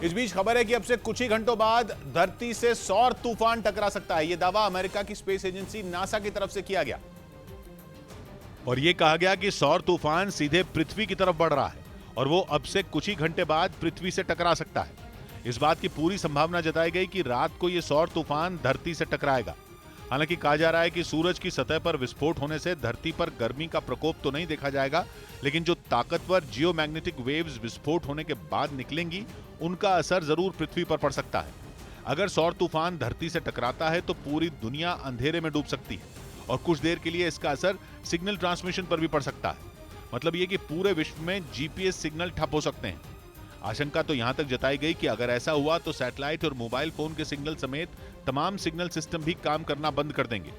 इस बीच खबर है कि अब से कुछ ही घंटों बाद धरती से सौर तूफान टकरा सकता है। यह दावा अमेरिका की स्पेस एजेंसी नासा की तरफ से किया गया और यह कहा गया कि सौर तूफान सीधे पृथ्वी की तरफ बढ़ रहा है और वो अब से कुछ ही घंटे बाद पृथ्वी से टकरा सकता है। इस बात की पूरी संभावना जताई गई कि रात को यह सौर तूफान धरती से टकराएगा। हालांकि कहा जा रहा है कि सूरज की सतह पर विस्फोट होने से धरती पर गर्मी का प्रकोप तो नहीं देखा जाएगा, लेकिन जो ताकतवर जियोमैग्नेटिक वेव्स विस्फोट होने के बाद निकलेंगी उनका असर जरूर पृथ्वी पर पड़ सकता है। अगर सौर तूफान धरती से टकराता है तो पूरी दुनिया अंधेरे में डूब सकती है और कुछ देर के लिए इसका असर सिग्नल ट्रांसमिशन पर भी पड़ सकता है। मतलब ये कि पूरे विश्व में जीपीएस सिग्नल ठप हो सकते हैं। आशंका तो यहां तक जताई गई कि अगर ऐसा हुआ तो सैटेलाइट और मोबाइल फोन के सिग्नल समेत तमाम सिग्नल सिस्टम भी काम करना बंद कर देंगे।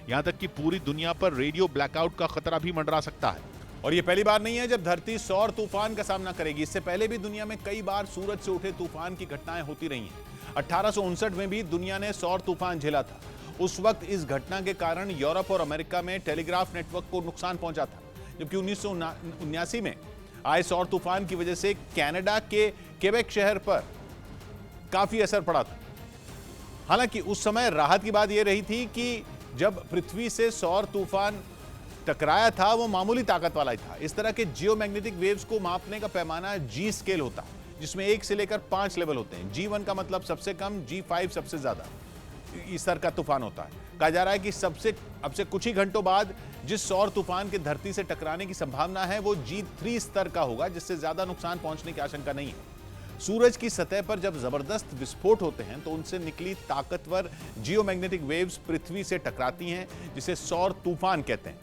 यहां तक कि पूरी दुनिया पर रेडियो ब्लैकआउट का खतरा भी मंडरा सकता है। और यह पहली बार नहीं है जब धरती सौर तूफान का सामना करेगी। इससे पहले भी दुनिया में कई बार सूरज से उठे तूफान की घटनाएं होती रही हैं। 1859 में भी दुनिया ने सौर तूफान झेला था। उस वक्त इस घटना के कारण यूरोप और अमेरिका में टेलीग्राफ नेटवर्क को नुकसान पहुंचा था, जबकि 1979 में आए सौर तूफान की वजह से कनाडा के क्वेबेक शहर पर काफी असर पड़ा था। हालांकि उस समय राहत की बात यह रही थी कि जब पृथ्वी से सौर तूफान टकराया था वो मामूली ताकत वाला ही था। इस तरह के जियोमैग्नेटिक वेव्स को मापने का पैमाना जी स्केल होता है, जिसमें 1 से लेकर 5 लेवल होते हैं। G1 का मतलब सबसे कम, G5 सबसे ज्यादा इस स्तर का तूफान होता है। कहा जा रहा है कि अब से कुछ ही घंटों बाद जिस सौर तूफान के धरती से टकराने की संभावना है वो G3 स्तर का होगा, जिससे ज्यादा नुकसान पहुंचने की आशंका नहीं है। सूरज की सतह पर जब जबरदस्त विस्फोट होते हैं तो उनसे निकली ताकतवर जियोमैग्नेटिक वेव्स पृथ्वी से टकराती हैं, जिसे सौर तूफान कहते हैं।